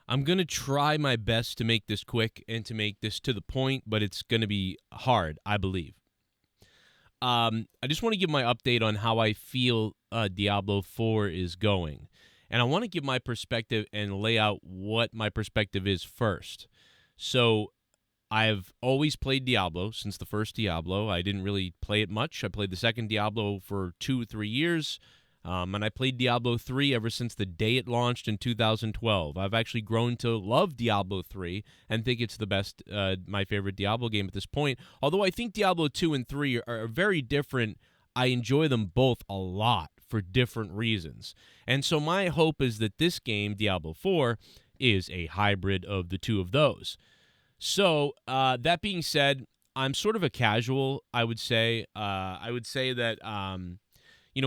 I'm going to try my best to make this quick and to make this to the point, but it's going to be hard, I believe. I just want to give my update on how I feel Diablo 4 is going. And I want to give my perspective and lay out what my perspective is first. So, I've always played Diablo since the first Diablo. I didn't really play it much. I played the second Diablo for 2 or 3 years. And I played Diablo 3 ever since the day it launched in 2012. I've actually grown to love Diablo 3 and think it's the best, my favorite Diablo game at this point. Although I think Diablo 2 and 3 are very different, I enjoy them both a lot for different reasons. And so my hope is that this game, Diablo 4, is a hybrid of the two of those. So that being said, I'm sort of a casual, I would say. I would say that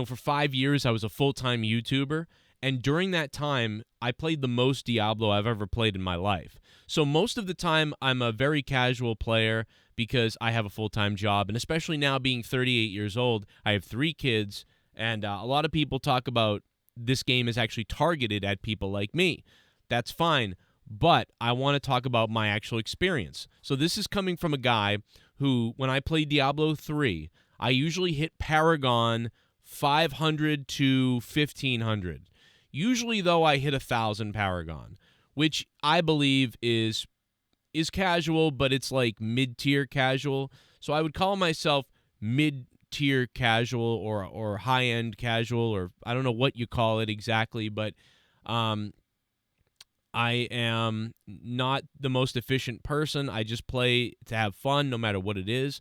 for 5 years, I was a full-time YouTuber. And during that time, I played the most Diablo I've ever played in my life. So most of the time, I'm a very casual player because I have a full-time job. And especially now being 38 years old, I have 3 kids. And a lot of people talk about this game is actually targeted at people like me. That's fine. But I want to talk about my actual experience. So this is coming from a guy who, when I played Diablo 3, I usually hit Paragon 500 to 1500. Usually, though, I hit 1,000 Paragon, which I believe is casual, but it's like mid-tier casual. So I would call myself mid-tier casual or high-end casual, or I don't know what you call it exactly, but I am not the most efficient person. I just play to have fun no matter what it is.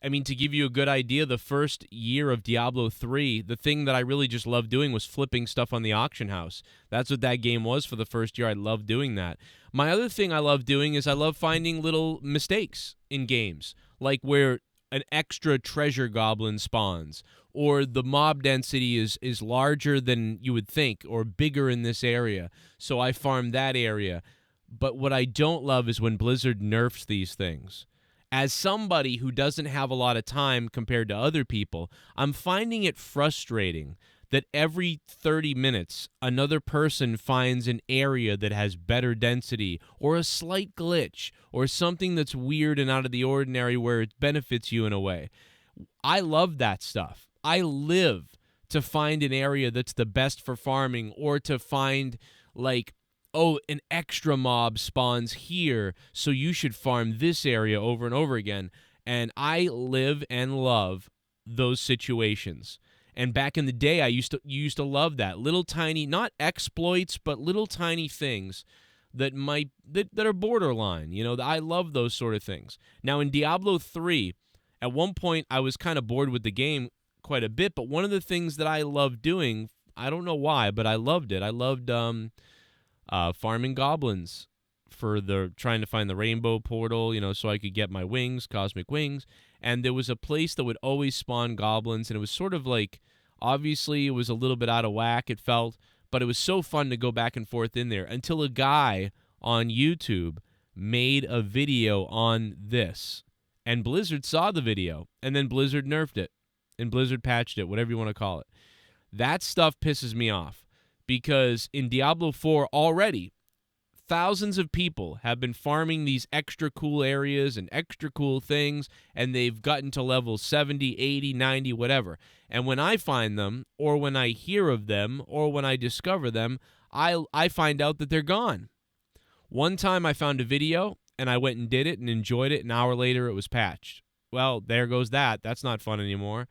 I mean, to give you a good idea, the first year of Diablo 3, the thing that I really just loved doing was flipping stuff on the auction house. That's what that game was for the first year. I loved doing that. My other thing I love doing is I love finding little mistakes in games, like where an extra treasure goblin spawns, or the mob density is larger than you would think, or bigger in this area, so I farm that area. But what I don't love is when Blizzard nerfs these things. As somebody who doesn't have a lot of time compared to other people, I'm finding it frustrating that every 30 minutes, another person finds an area that has better density or a slight glitch or something that's weird and out of the ordinary where it benefits you in a way. I love that stuff. I live to find an area that's the best for farming, or to find, like, oh, an extra mob spawns here, so you should farm this area over and over again. And I live and love those situations. And back in the day, you used to love that. Little tiny, not exploits, but little tiny things that are borderline. I love those sort of things. Now, in Diablo 3, at one point, I was kind of bored with the game quite a bit, but one of the things that I loved doing, I don't know why, but I loved it. I loved farming goblins for trying to find the rainbow portal, so I could get my wings, cosmic wings. And there was a place that would always spawn goblins, and it was sort of like, obviously it was a little bit out of whack, it felt, but it was so fun to go back and forth in there until a guy on YouTube made a video on this. And Blizzard saw the video, and then Blizzard nerfed it, and Blizzard patched it, whatever you want to call it. That stuff pisses me off, because in Diablo 4 already, thousands of people have been farming these extra cool areas and extra cool things, and they've gotten to level 70, 80, 90, whatever. And when I find them, or when I hear of them, or when I discover them, I find out that they're gone. One time I found a video, and I went and did it and enjoyed it. An hour later, it was patched. Well, there goes that. That's not fun anymore.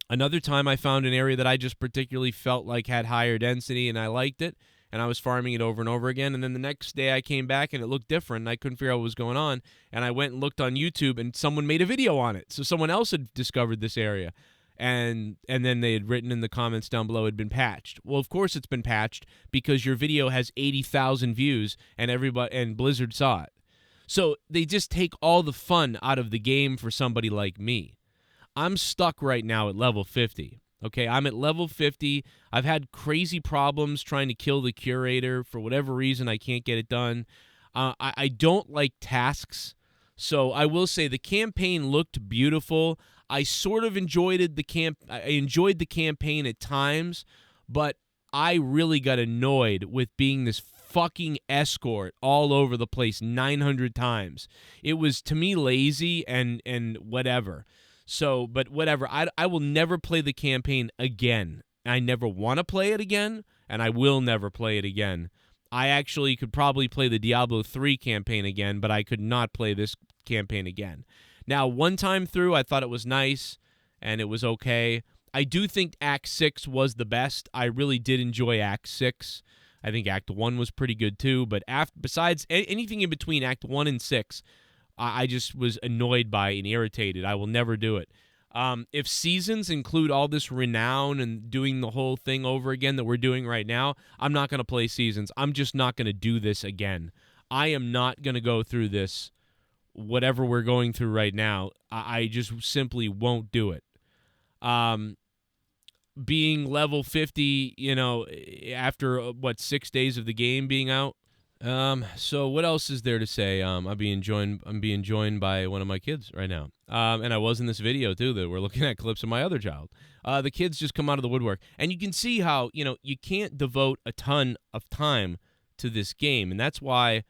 Another time I found an area that I just particularly felt like had higher density, and I liked it, and I was farming it over and over again. And then the next day I came back, and it looked different, and I couldn't figure out what was going on. And I went and looked on YouTube, and someone made a video on it. So someone else had discovered this area. And then they had written in the comments down below it had been patched. Well, of course it's been patched, because your video has 80,000 views, and Blizzard saw it. So they just take all the fun out of the game for somebody like me. I'm stuck right now at level 50. Okay, I'm at level 50. I've had crazy problems trying to kill the curator. For whatever reason, I can't get it done. I don't like tasks. So I will say the campaign looked beautiful. I sort of enjoyed I enjoyed the campaign at times, but I really got annoyed with being this fucking escort all over the place 900 times. It was, to me, lazy and whatever. So, but whatever. I will never play the campaign again. I never want to play it again, and I will never play it again. I actually could probably play the Diablo 3 campaign again, but I could not play this campaign again. Now, one time through, I thought it was nice, and it was okay. I do think Act 6 was the best. I really did enjoy Act 6. I think Act 1 was pretty good too, but besides anything in between Act 1 and 6, I just was annoyed by and irritated. I will never do it. If seasons include all this renown and doing the whole thing over again that we're doing right now, I'm not going to play seasons. I'm just not going to do this again. I am not going to go through this, whatever we're going through right now. I just simply won't do it. Being level 50, after 6 days of the game being out. So what else is there to say? I'm being joined by one of my kids right now. And I was in this video too that we're looking at clips of my other child. The kids just come out of the woodwork, and you can see how, you can't devote a ton of time to this game. And that's why,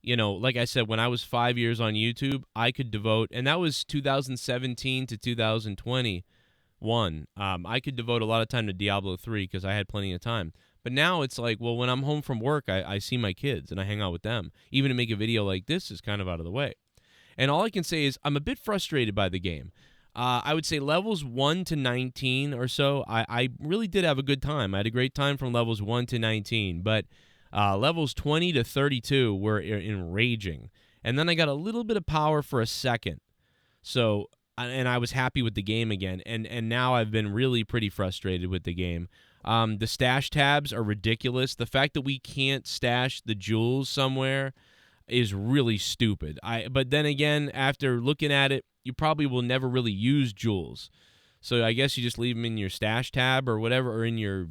like I said, when I was 5 years on YouTube, I could devote, and that was 2017 to 2021. I could devote a lot of time to Diablo 3 because I had plenty of time. But now it's like, well, when I'm home from work, I see my kids and I hang out with them. Even to make a video like this is kind of out of the way. And all I can say is I'm a bit frustrated by the game. I would say levels 1 to 19 or so, I really did have a good time. I had a great time from levels 1 to 19. But levels 20 to 32 were enraging. And then I got a little bit of power for a second. So, and I was happy with the game again. And now I've been really pretty frustrated with the game. The stash tabs are ridiculous. The fact that we can't stash the jewels somewhere is really stupid. But then again, after looking at it, you probably will never really use jewels. So I guess you just leave them in your stash tab or whatever, or in your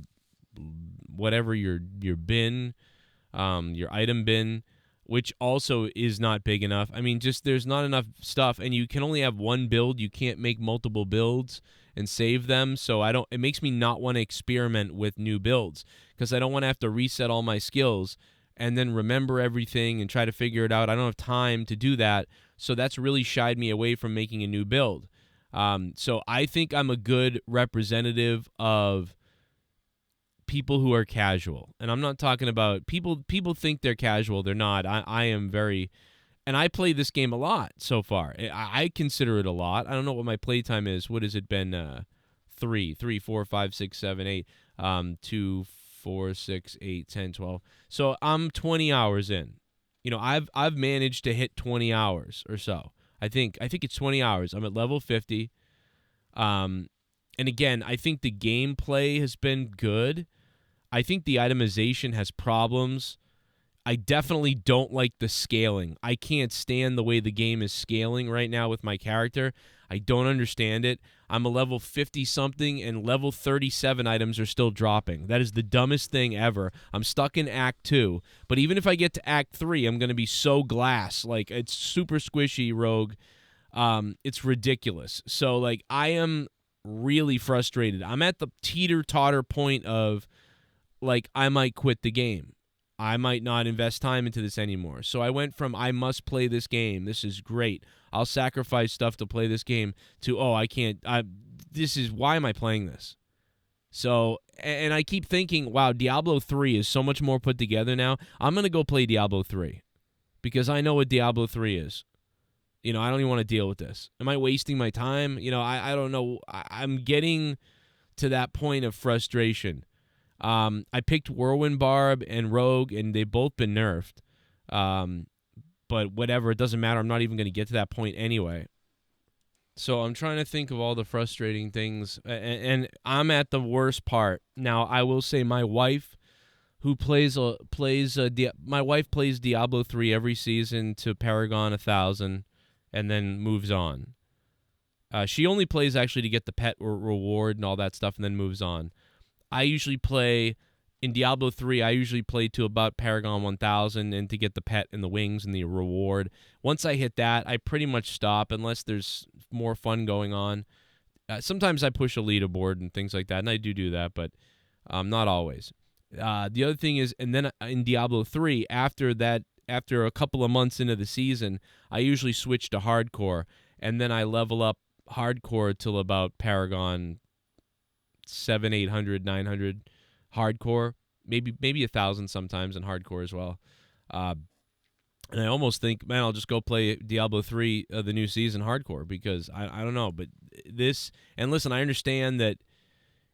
whatever your bin, your item bin, which also is not big enough. I mean, just there's not enough stuff, and you can only have one build. You can't make multiple builds and save them, so it makes me not want to experiment with new builds because I don't want to have to reset all my skills and then remember everything and try to figure it out. I don't have time to do that, so that's really shied me away from making a new build. So I think I'm a good representative of people who are casual, and I'm not talking about people think they're casual. They're not. I am very, and I play this game a lot so far. I consider it a lot. I don't know what my playtime is. What has it been? 3, 4, 5, 6, 7, 8, 2, 4, 6, 8, 10, 12. So I'm 20 hours in. I've managed to hit 20 hours or so. I think it's 20 hours. I'm at level 50. And again, I think the gameplay has been good. I think the itemization has problems. I definitely don't like the scaling. I can't stand the way the game is scaling right now with my character. I don't understand it. I'm a level 50-something, and level 37 items are still dropping. That is the dumbest thing ever. I'm stuck in Act 2, but even if I get to Act 3, I'm going to be so glass. Like, it's super squishy, Rogue. It's ridiculous. So, like, I am really frustrated. I'm at the teeter-totter point of, like, I might quit the game. I might not invest time into this anymore. So I went from I must play this game. This is great. I'll sacrifice stuff to play this game to, I can't. Why am I playing this? So, and I keep thinking, wow, Diablo 3 is so much more put together now. I'm going to go play Diablo 3 because I know what Diablo 3 is. I don't even want to deal with this. Am I wasting my time? I don't know. I'm getting to that point of frustration. I picked Whirlwind Barb and Rogue, and they've both been nerfed. But whatever, it doesn't matter. I'm not even going to get to that point anyway. So I'm trying to think of all the frustrating things, and I'm at the worst part. Now, I will say my wife, who plays Diablo 3 every season to Paragon 1000, and then moves on. She only plays actually to get the pet reward and all that stuff, and then moves on. I usually play, in Diablo 3, I usually play to about Paragon 1000 and to get the pet and the wings and the reward. Once I hit that, I pretty much stop unless there's more fun going on. Sometimes I push a leaderboard and things like that, and I do that, but not always. The other thing is, and then in Diablo 3, after a couple of months into the season, I usually switch to hardcore, and then I level up hardcore till about Paragon 7, 800, 900 hardcore, maybe 1,000 sometimes in hardcore as well. And I almost think, man, I'll just go play Diablo 3, the new season hardcore, because I don't know, but this, and listen, I understand that,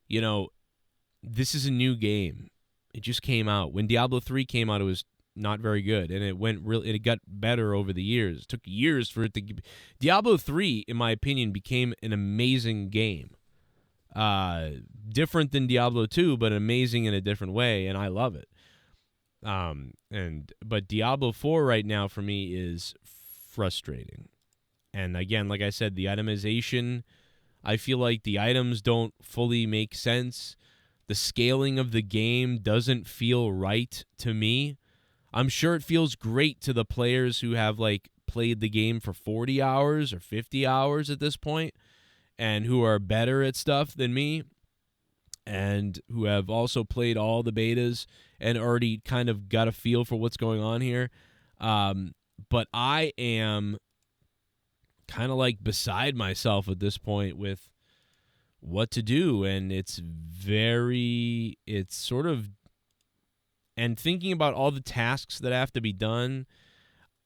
this is a new game. It just came out. When Diablo 3 came out, it was not very good, and it got better over the years. It took years for it to Diablo 3, in my opinion, became an amazing game. Different than Diablo 2, but amazing in a different way, and I love it. But Diablo 4 right now for me is frustrating. And again, like I said, the itemization, I feel like the items don't fully make sense. The scaling of the game doesn't feel right to me. I'm sure it feels great to the players who have played the game for 40 hours or 50 hours at this point, and who are better at stuff than me, and who have also played all the betas and already kind of got a feel for what's going on here. But I am kind of beside myself at this point with what to do, and it's sort of, and thinking about all the tasks that have to be done.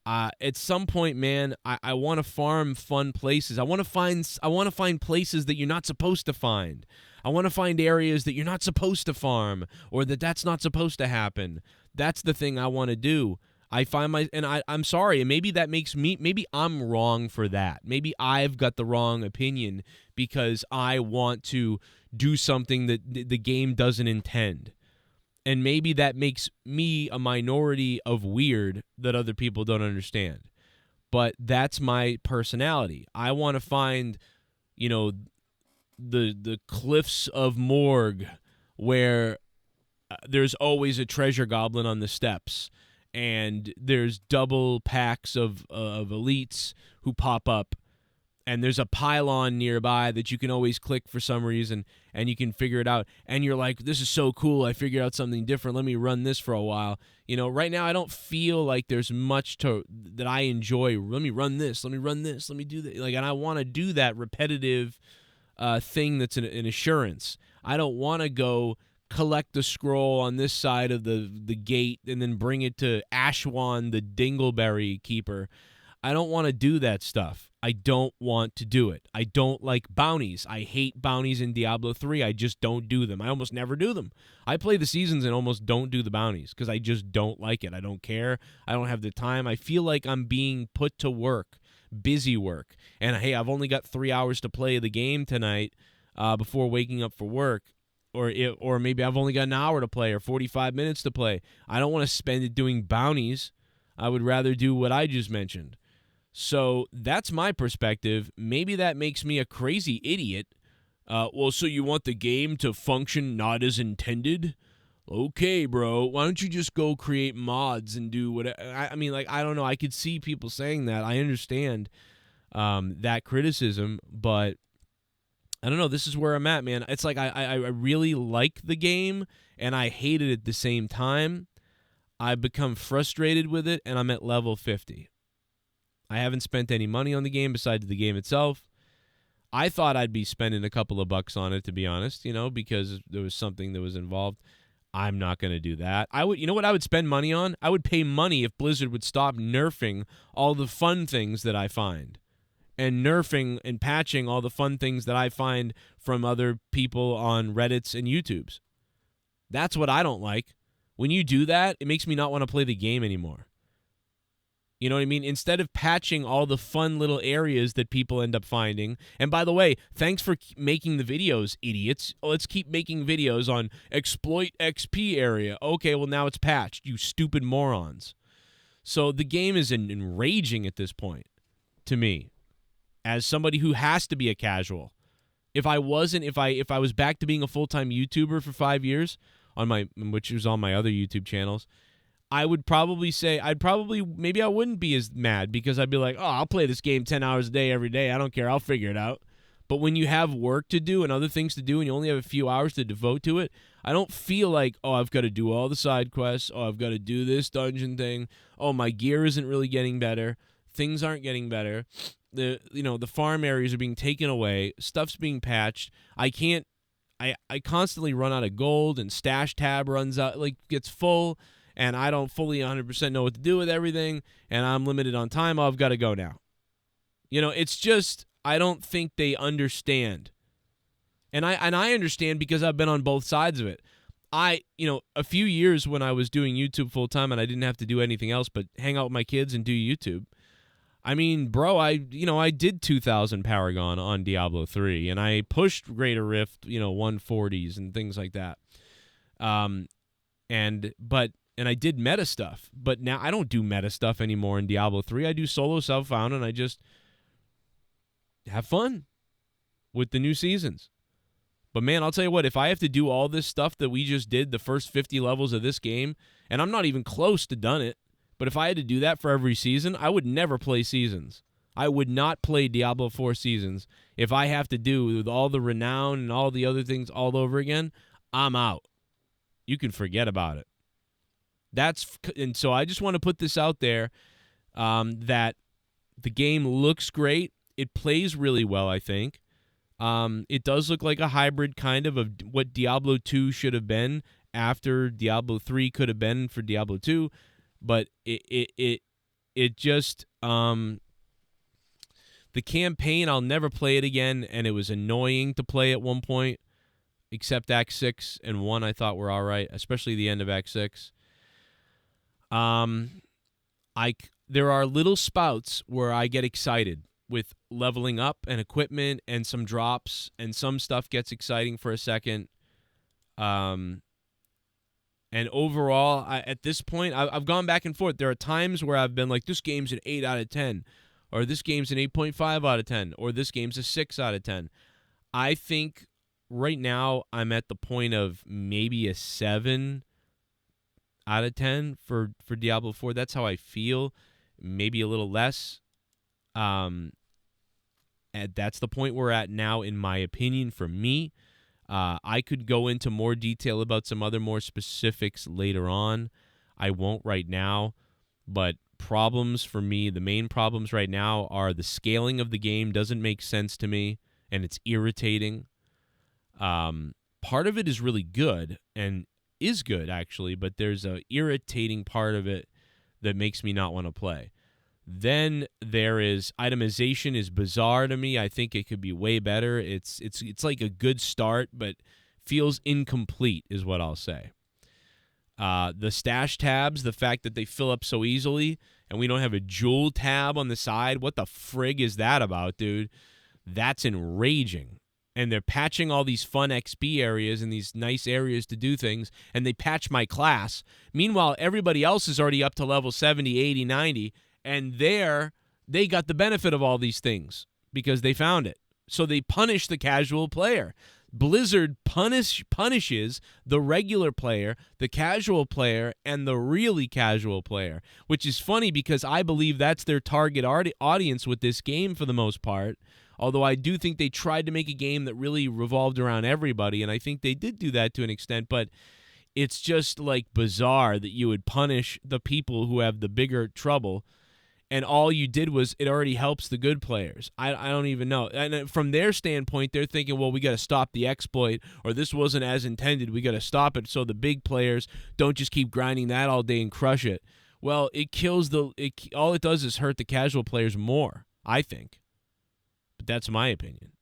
At some point, man, I want to farm fun places. I want to find places that you're not supposed to find. I want to find areas that you're not supposed to farm, or that's not supposed to happen. That's the thing I want to do. I'm sorry, and maybe that makes me, maybe I'm wrong for that. Maybe I've got the wrong opinion because I want to do something that the game doesn't intend. And maybe that makes me a minority of weird that other people don't understand. But that's my personality. I want to find, the cliffs of Morgue, where there's always a treasure goblin on the steps, and there's double packs of elites who pop up, and there's a pylon nearby that you can always click for some reason, and you can figure it out. And you're like, this is so cool. I figured out something different. Let me run this for a while. Right now I don't feel like there's much that I enjoy. Let me run this. Let me run this. Let me do that. And I want to do that repetitive thing that's an assurance. I don't want to go collect the scroll on this side of the gate and then bring it to Ashwan, the Dingleberry Keeper. I don't want to do that stuff. I don't want to do it. I don't like bounties. I hate bounties in Diablo 3. I just don't do them. I almost never do them. I play the seasons and almost don't do the bounties because I just don't like it. I don't care. I don't have the time. I feel like I'm being put to work, busy work. And hey, I've only got 3 hours to play the game tonight before waking up for work. Or maybe I've only got an hour to play or 45 minutes to play. I don't want to spend it doing bounties. I would rather do what I just mentioned. So that's my perspective. Maybe that makes me a crazy idiot. So you want the game to function not as intended? Okay, bro. Why don't you just go create mods and do whatever? I don't know. I could see people saying that. I understand that criticism, but I don't know. This is where I'm at, man. It's like I really like the game, and I hate it at the same time. I've become frustrated with it, and I'm at level 50. I haven't spent any money on the game besides the game itself. I thought I'd be spending a couple of bucks on it, to be honest, because there was something that was involved. I'm not going to do that. You know what I would spend money on? I would pay money if Blizzard would stop nerfing all the fun things that I find, and nerfing and patching all the fun things that I find from other people on Reddits and YouTubes. That's what I don't like. When you do that, it makes me not want to play the game anymore. You know what I mean? Instead of patching all the fun little areas that people end up finding. And by the way, thanks for making the videos, idiots. Let's keep making videos on exploit XP area. Okay, well now it's patched, you stupid morons. So the game is enraging at this point to me, as somebody who has to be a casual. If I was back to being a full-time YouTuber for 5 years, which was on my other YouTube channels, I would probably say maybe I wouldn't be as mad, because I'd be like, oh, I'll play this game 10 hours a day every day. I don't care. I'll figure it out. But when you have work to do and other things to do and you only have a few hours to devote to it, I don't feel like, oh, I've got to do all the side quests. Oh, I've got to do this dungeon thing. Oh, my gear isn't really getting better. Things aren't getting better. The farm areas are being taken away. Stuff's being patched. I constantly run out of gold, and stash tab runs out, gets full, and I don't fully 100% know what to do with everything, and I'm limited on time. Oh, I've got to go now. It's just, I don't think they understand. And I understand because I've been on both sides of it. A few years when I was doing YouTube full time and I didn't have to do anything else but hang out with my kids and do YouTube. I mean, bro, I did 2,000 Paragon on Diablo 3, and I pushed Greater Rift, 140s and things like that. And I did meta stuff, but now I don't do meta stuff anymore in Diablo 3. I do solo self-found, and I just have fun with the new seasons. But man, I'll tell you what, if I have to do all this stuff that we just did, the first 50 levels of this game, and I'm not even close to done it, but if I had to do that for every season, I would never play Seasons. I would not play Diablo 4 Seasons. If I have to do with all the renown and all the other things all over again, I'm out. You can forget about it. And so I just want to put this out there, that the game looks great. It plays really well, I think. It does look like a hybrid kind of what Diablo 2 should have been after Diablo 3 could have been for Diablo 2. But it just, the campaign, I'll never play it again, and it was annoying to play at one point, except Act 6 and 1 I thought were all right, especially the end of Act 6. There are little spouts where I get excited with leveling up and equipment and some drops, and some stuff gets exciting for a second. And overall, at this point, I've gone back and forth. There are times where I've been like, this game's an 8 out of 10, or this game's an 8.5 out of 10, or this game's a 6 out of 10. I think right now I'm at the point of maybe a 7 out of 10 for Diablo 4. That's how I feel. Maybe a little less. And that's the point we're at now, in my opinion, for me. I could go into more detail about some other more specifics later on. I won't right now. But problems for me, the main problems right now are the scaling of the game doesn't make sense to me, and it's irritating. Part of it is really good, and is good, actually, but there's a irritating part of it that makes me not want to play. Then there is itemization is bizarre to me. I think it could be way better. It's like a good start, but feels incomplete is what I'll say. The stash tabs, the fact that they fill up so easily, and we don't have a jewel tab on the side. What the frig is that about, dude? That's enraging. And they're patching all these fun XP areas and these nice areas to do things, and they patch my class. Meanwhile, everybody else is already up to level 70, 80, 90, and they got the benefit of all these things because they found it. So they punish the casual player. Blizzard punishes the regular player, the casual player, and the really casual player, which is funny because I believe that's their target audience with this game for the most part. Although I do think they tried to make a game that really revolved around everybody, and I think they did do that to an extent, but it's just like bizarre that you would punish the people who have the bigger trouble, and all you did was it already helps the good players. I don't even know. And from their standpoint, they're thinking, well, we got to stop the exploit, or this wasn't as intended. We got to stop it so the big players don't just keep grinding that all day and crush it. Well, it kills all it does is hurt the casual players more, I think. But that's my opinion.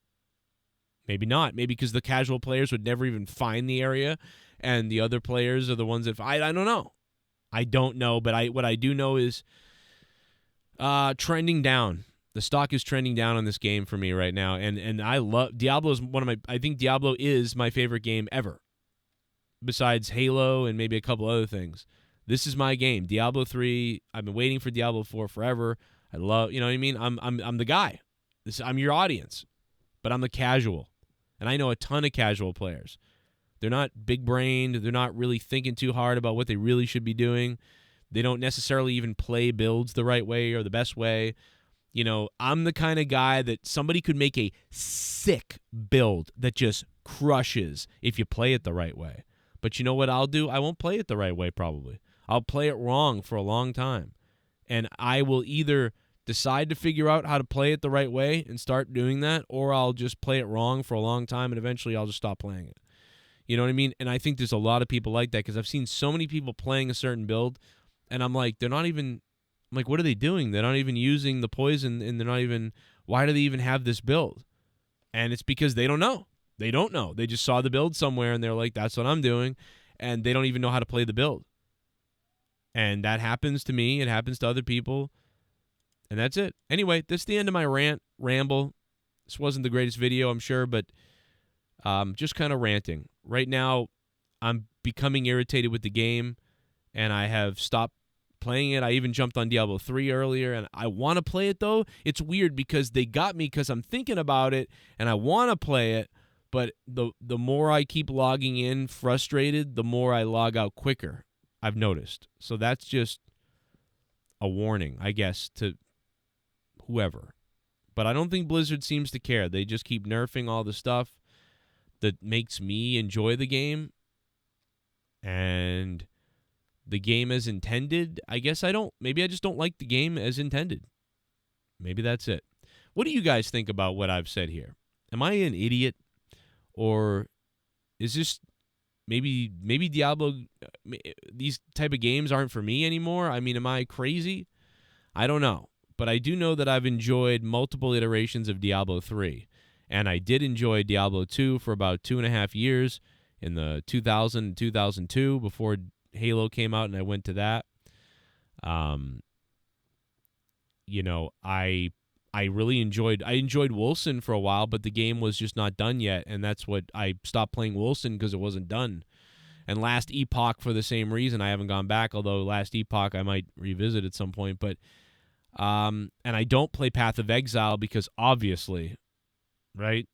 Maybe not. Maybe because the casual players would never even find the area, and the other players are the ones that I don't know. I don't know, but what I do know is trending down. The stock is trending down on this game for me right now, and I love Diablo is I think Diablo is my favorite game ever, besides Halo and maybe a couple other things. This is my game, Diablo 3. I've been waiting for Diablo 4 forever. I love, you know what I mean? I'm the guy. I'm your audience, but I'm the casual, and I know a ton of casual players. They're not big-brained. They're not really thinking too hard about what they really should be doing. They don't necessarily even play builds the right way or the best way. I'm the kind of guy that somebody could make a sick build that just crushes if you play it the right way. But you know what I'll do? I won't play it the right way probably. I'll play it wrong for a long time. And I will either decide to figure out how to play it the right way and start doing that, or I'll just play it wrong for a long time and eventually I'll just stop playing it. You know what I mean? And I think there's a lot of people like that because I've seen so many people playing a certain build, and I'm like, they're not even, I'm like, what are they doing? They're not even using the poison, and they're not even, why do they even have this build? And it's because they don't know. They don't know. They just saw the build somewhere, and they're like, that's what I'm doing, and they don't even know how to play the build. And that happens to me. It happens to other people, and that's it. Anyway, this is the end of my ramble. This wasn't the greatest video, I'm sure, but just kind of ranting. Right now, I'm becoming irritated with the game, and I have stopped playing it. I even jumped on Diablo 3 earlier, and I want to play it, though. It's weird because they got me because I'm thinking about it, and I want to play it, but the more I keep logging in frustrated, the more I log out quicker, I've noticed. So that's just a warning, I guess, to whoever. But I don't think Blizzard seems to care. They just keep nerfing all the stuff that makes me enjoy the game. And the game as intended, I guess I don't. Maybe I just don't like the game as intended. Maybe that's it. What do you guys think about what I've said here? Am I an idiot? Or is this maybe Diablo, these type of games aren't for me anymore? I mean, am I crazy? I don't know. But I do know that I've enjoyed multiple iterations of Diablo 3. And I did enjoy Diablo 2 for about 2.5 years in the 2000, 2002 before Halo came out, and I went to that. I really enjoyed Wolcen for a while, but the game was just not done yet, and that's what I stopped playing Wolcen because it wasn't done. And Last Epoch for the same reason. I haven't gone back, although Last Epoch I might revisit at some point. But and I don't play Path of Exile because obviously, right?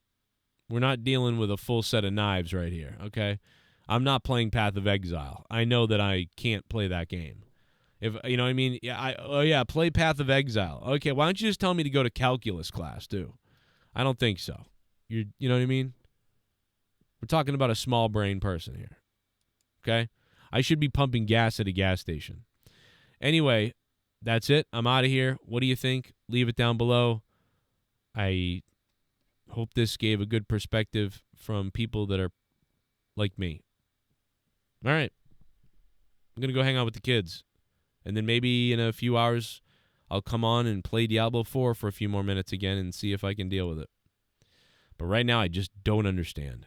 We're not dealing with a full set of knives right here, okay? I'm not playing Path of Exile. I know that I can't play that game. If you know what I mean? Yeah, play Path of Exile. Okay, why don't you just tell me to go to calculus class too? I don't think so. You know what I mean? We're talking about a small brain person here. Okay? I should be pumping gas at a gas station. Anyway, that's it. I'm out of here. What do you think? Leave it down below. I hope this gave a good perspective from people that are like me. All right. I'm going to go hang out with the kids. And then maybe in a few hours, I'll come on and play Diablo 4 for a few more minutes again and see if I can deal with it. But right now, I just don't understand.